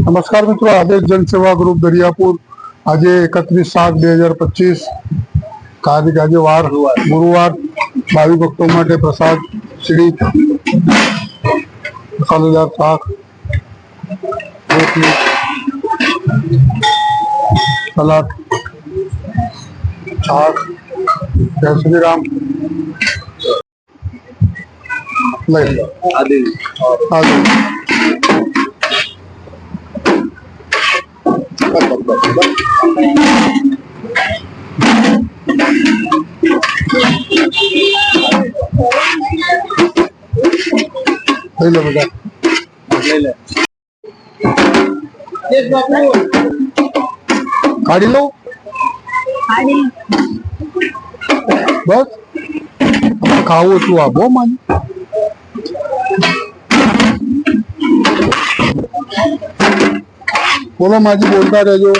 નમસ્કાર મિત્રો, આદેશ જનસેવા ગ્રુપ દરિયાપુર આજે 31/7/2025 કાર્તિક આજે વાર ગુરુવાર ભાવિ ભક્તો માટે પ્રસાદ શ્રી મસાલેદાર શાક રોટલી સલાડ છાશ જય શ્રી રામ લઈ લો આદેશ લઈ લો બધા લઈ લે કાઢી લો બસ ખાવું એટલું આપો માન બોલો માજી બોલતા રહેજો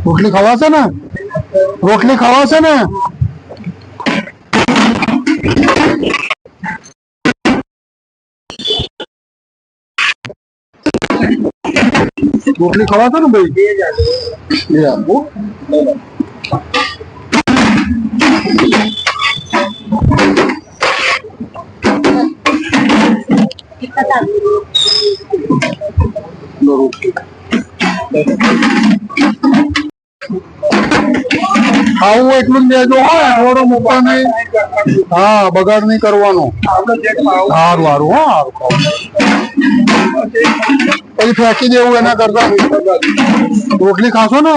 રોટલી ખવાશે ને રોટલી ખવાશે ને રોટલી ખવાશે ને ભાઈ એ આપો ખાવું એટલું જ દેજો થોડો મોટા નહીં હા બગાડ નહીં કરવાનો સારું સારું પછી ફેંકી દેવું એના કરતા રોટલી ખાશો ને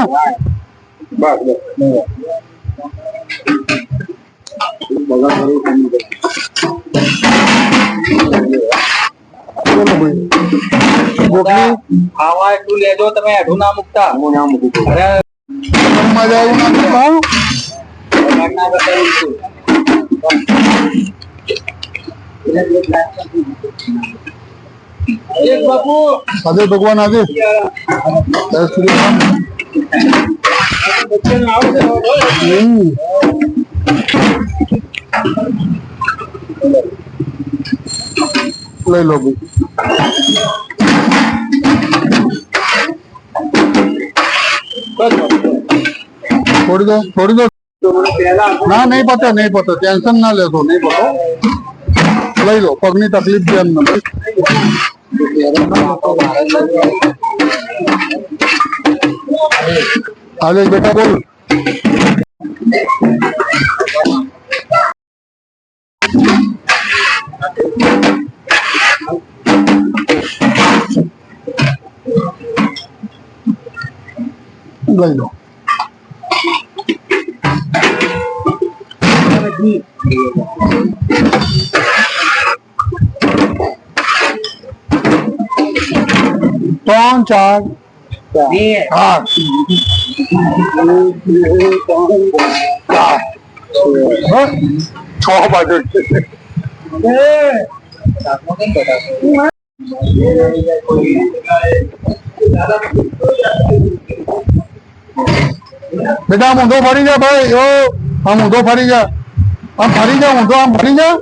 ખાવા એટલું લેજો તમે અઢું ના મૂકતા હું ના મૂકું મજા આવ્યું આદેશ ભગવાન આદેશ જય શ્રી રામ લઈ લો ભાઈ થોડી દો ના નહીં પતે ટેન્શન ના લેશો નહીં પતો લઈ લો પગની તકલીફ છે એમ નથી આદેશ બેટા બોલ લઈ લો ત્રણ ચાર આઠ છ બાજુ બેટા આમ ઊંધો ફરી જા ભાઈ આમ ઊંધો ફરી જા આમ ફરી જા ઊંધો આમ ફરી જા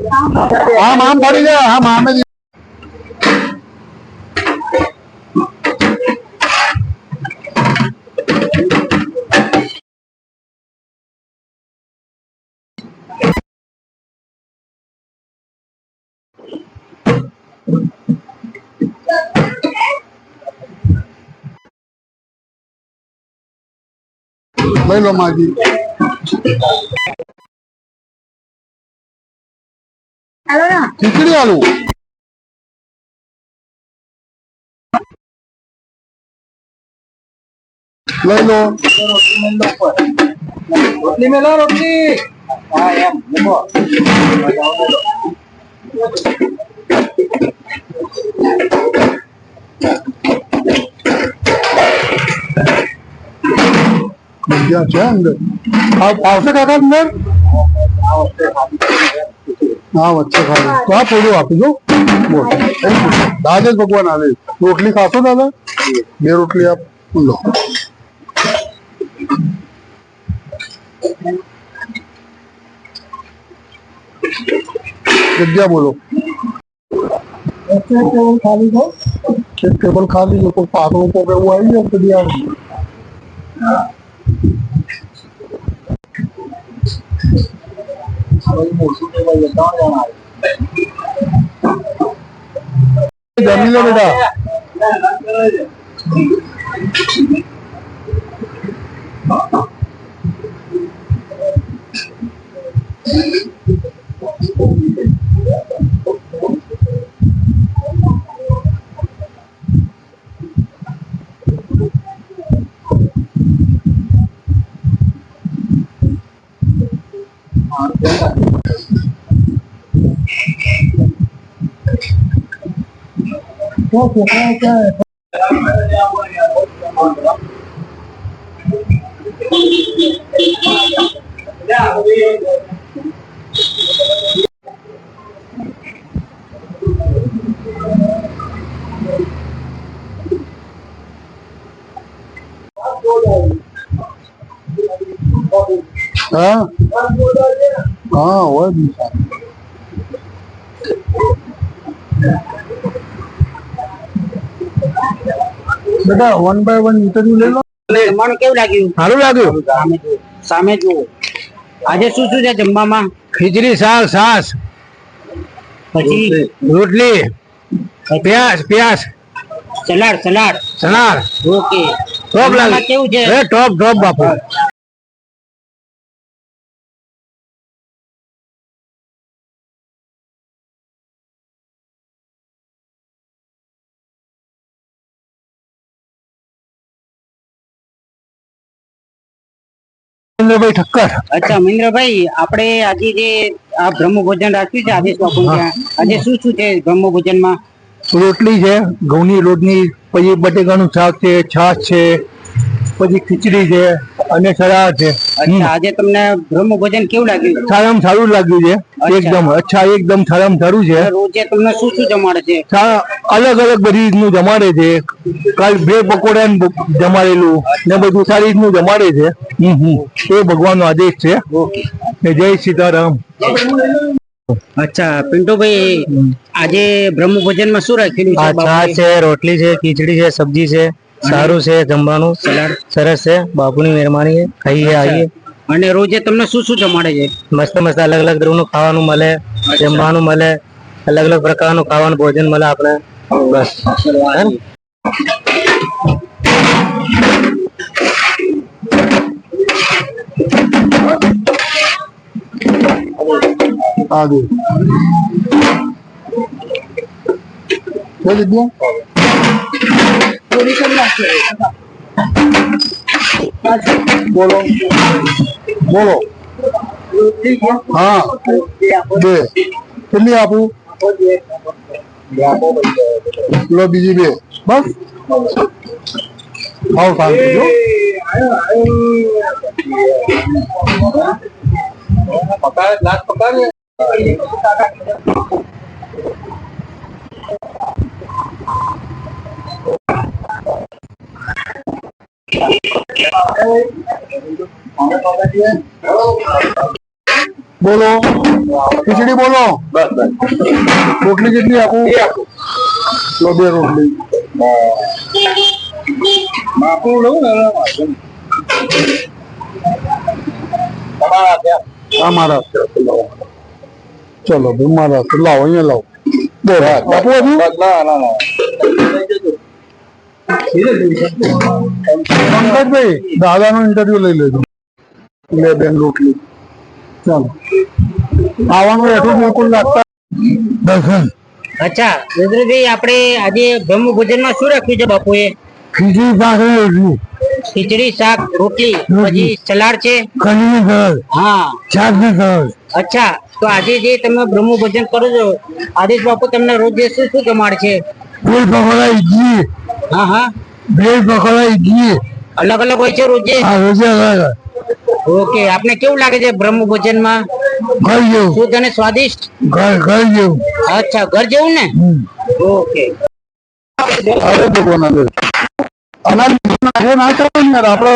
આમ ફરી જા આમ લઈ લો માજી ખીચડી આલુ લઈ લો રોટલી મેલો રોટલી હા એમ મૂકો જગ્યા છે અંદર આવશે કાકા અંદર હા વચ્ચે ખાલી તો આ થોડું આપીજો બોલ દાદા ભગવાન આવે રોટલી ખાશો દાદા બે રોટલી આપ લો જગ્યા બોલો એક ટેબલ ખાલી છે કોઈ પાતળું કોક એવું આવી જાય તો બી આવી જમી લો બેટા हाँ हाँ वो भी बेटा 1 by 1 इंटरव्यू ले लो જમવાનું કેવું લાગ્યું? સારું લાગ્યું સામે જુઓ. આજે શું શું છે જમવામાં? ખીચડી શાક છાસ પછી રોટલી પ્યાજ salad salad. Salad okay. Top લાગે કેવું છે? ટોપ બાપુ મહેન્દ્રભાઈ ઠક્કર અચ્છા મહેન્દ્રભાઈ, આપણે આજે જે આ બ્રહ્મ ભોજન રાખ્યું છે આદેશ બાપુ ત્યાં, આજે શું શું છે બ્રહ્મ ભોજનમાં? રોટલી છે ઘઉંની રોટલી પછી બટેકાનું શાક છે છાશ છે પછી ખીચડી છે અને સલાડ છે અચ્છા, આજે તમને બ્રહ્મ ભોજન કેવું લાગ્યું? સારામાં સારું લાગ્યું છે એકદમ એકદમ સારામાં સારું છે રોજે તમને શું શું જમાડે છે? અલગ અલગ બધી રીતનું જમાડે છે કાલ બ્રેડ પકોડા ને જમાડેલું ને બધું સારી રીતનું જમાડે છે એ ભગવાનનો આદેશ છે ને જય સીતારામ. અચ્છા પિન્ટુભાઈ, આજે બ્રહ્મ ભોજનમાં શું રાખેલું છે? છાશ છે, રોટલી છે, ખીચડી છે, સબ્જી છે, સારું છે, જમવાનું સરસ છે, બાપુની મહેરબાની છે, ખાઈએ આવીએ. અને રોજે તમને શું શું જમાડે છે? મસ્ત મસ્ત અલગ અલગ ધ્રુવનું ખાવાનું મળે, જમવાનું મળે, અલગ અલગ પ્રકારનું ખાવાનું ભોજન મળે આપણે બસ. आगे बोलो बोलो हाँ બે કેટલી આપું લો બીજી બે બસ આવો શાંતિ જો પકાડ ગ્લાસ પકાડ. બોલો ખીચડી બોલો રોટલી કેટલી આપું લો બે રોટલી બાપુ લઉં ને મારા ચલો ભાઈ મારા લાવો અહીંયા લાવો બોલો બાપુ પંકજભાઈ દાદાનો ઇન્ટરવ્યુ લઈ લેજો લે બેન રોટલી ચાલો આવવાનું એટલું બિલકુલ લાગતા દર્શન અચ્છા રુદ્રભાઈ, આપણે આજે બ્રહ્મ ભોજનમાં શું રાખ્યું છે બાપુએ? ખીચડી શાક રોટલી ખીચડી શાક રોટલી પછી સલાડ છે. કઢી સરસ હા શાક ને સરસ. અચ્છા, તો આજે જે તમે બ્રહ્મ ભોજન કરો છો આદેશ બાપુ તમને રોજ શું શું જમાડે છે? બ્રેડ પકોડા ઇડલી હા હા, બ્રેડ પકોડા ઇડલી અલગ અલગ હોય છે રોજે? હા રોજે અલગ ઓકે, આપને કેવું લાગે છે બ્રહ્મ ભોજનમાં? ઘર જેવું શુદ્ધ અને સ્વાદિષ્ટ? ઘર જેવું અચ્છા, ઘર જેવું ને? ઓકે. અરે ભગવાન અનાજ ના ચાલે ને યાર આપડે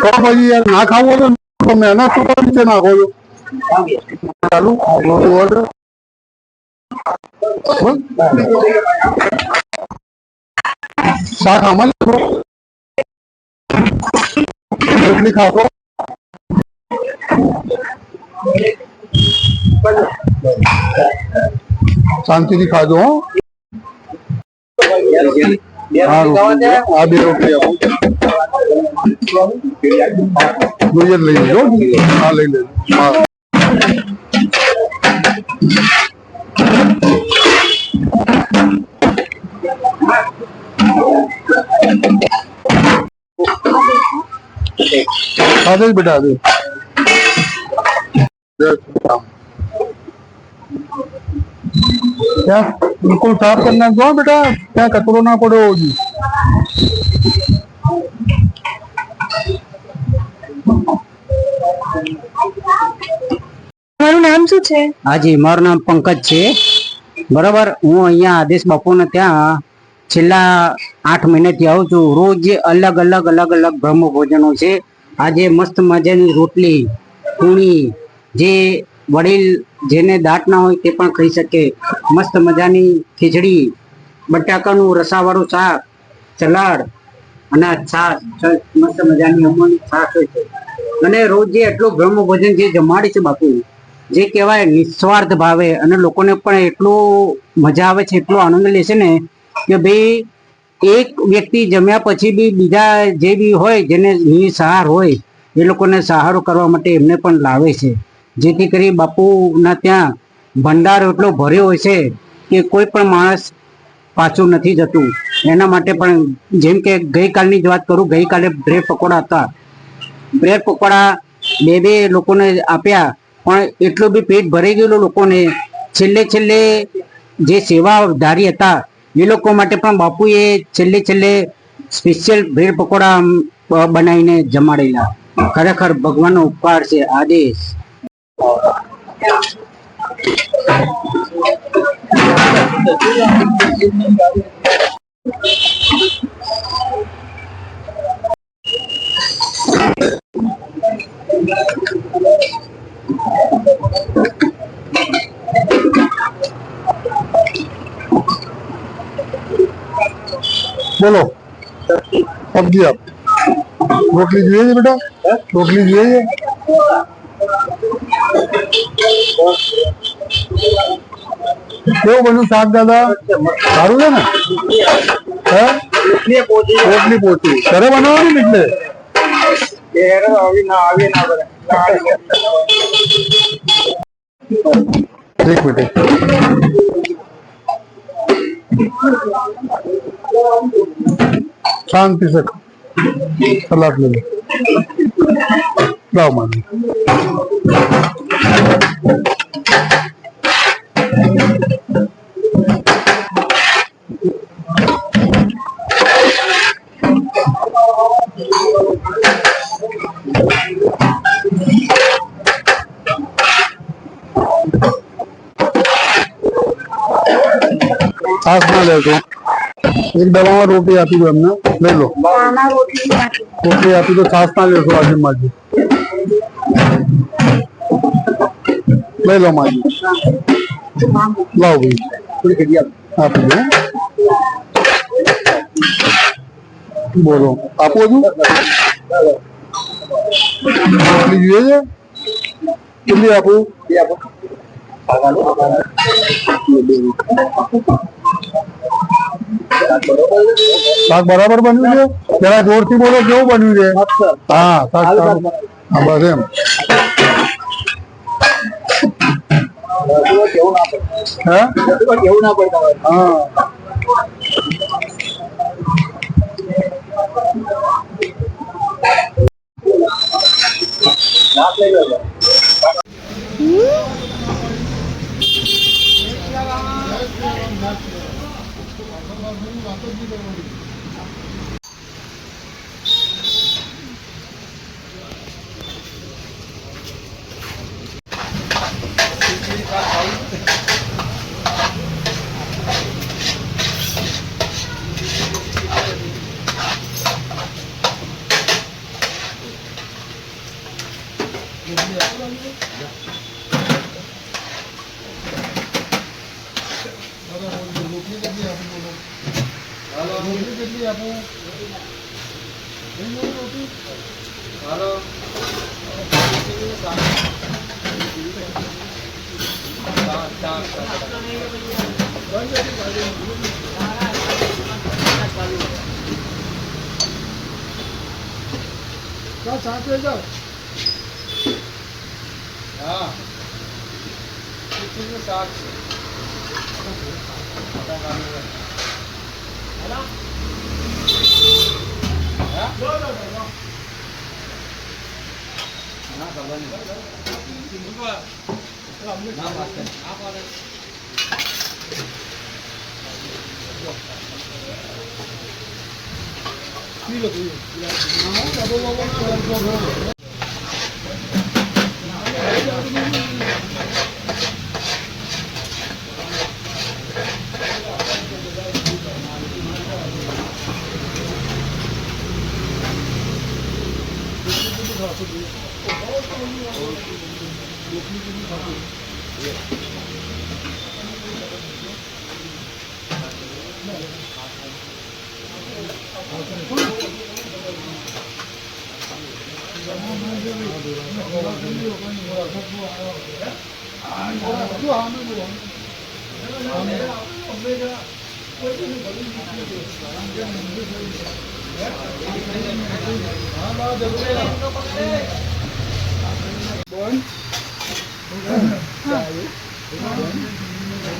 તો પછી યાર ના ખાવું તો મહેનત તો કરી નાખો છો ચાલુ ઓર્ડર શાક આમાં રોટલી ખાતો શાંતિથી ખાજો હો. હા રોટલી આ બે રોટલી આપો જોઈએ લઈ લેજો હા લઈ લેજો હા आदेश बेटा आदेश क्या बिल्कुल साफ करना दो बेटा क्या कचरो ना पड़ो जी તમારું નામ શું છે? હાજી મારું નામ પંકજ છે બરાબર. હું અહીંયા આદેશ બાપુને ત્યાં છેલ્લા 8 મહિનાથી આવું છું. રોજ અલગ અલગ અલગ અલગ બ્રહ્મ ભોજનો છે. આજે મસ્ત મજાની રોટલી પૂણી, જે વડીલ જેને દાંત ના હોય તે પણ ખાઈ શકે, મસ્ત મજાની ખીચડી, બટાકાનું રસાવાળું શાક, સલાડ અને છાશ, મસ્ત મજાની અમૂલની છાશ હોય છે. અને રોજ જે એટલું બ્રહ્મ ભોજન જે જમાડે છે બાપુ, જે કહેવાય નિસ્વાર્થ ભાવે, અને લોકોને પણ એટલું મજા આવે છે, એટલો આનંદ લે છે ને કે ભાઈ એક વ્યક્તિ જમ્યા પછી બી બીજા જે બી હોય જેને નિસહાર હોય એ લોકોને સહારો કરવા માટે એમને પણ લાવે છે. જેથી કરી બાપુના ત્યાં ભંડારો એટલો ભર્યો હોય છે કે કોઈ પણ માણસ પાછું નથી જતું. એના માટે પણ જેમ કે ગઈકાલની જ વાત કરું, ગઈકાલે બ્રેડ પકોડા હતા. બ્રેડ પકોડા બે લોકોને આપ્યા, પણ એટલું બી પેટ ભરાઈ ગયેલું લોકોને. છેલ્લે જે સેવાધારી હતા એ લોકો માટે પણ બાપુએ છેલ્લે સ્પેશિયલ બ્રેડ પકોડા બનાવીને જમાડેલા. ખરેખર ભગવાનનો ઉપકાર છે. આદેશ बोलो सब्जी आप रोटली જોઈએ છે બેટા રોટલી જોઈએ છે કેવું બન્યું શાક દાદા સારું છે ને હે રોટલી પોચી ઘરે બનાવવાની ને એટલે એક મિનિટ शांति से सलाद ले लो लाओ मानी सास ना ले दो एक डब्बा रोटी आपी दो हमने ले लो रोटी आपी तो छाछ ना ले दो आज माजी ले लो माजी लाओ भाई आप दो बोलो आपो जो रोटली જોઈએ છે કેટલી આપો શાક બરાબર બન્યું છે જરા જોરથી બોલો કેવું બન્યું છે હા શાક હા બસ એમ કેવું ના પડતા હા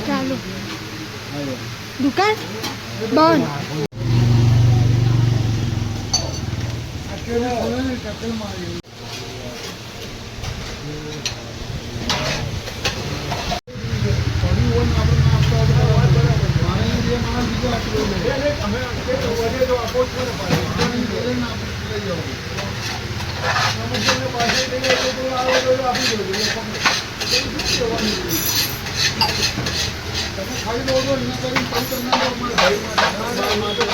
ચાલો દુકાન બંધ. ખાઈ લો છો એના કરીને તમને ભાઈ માટે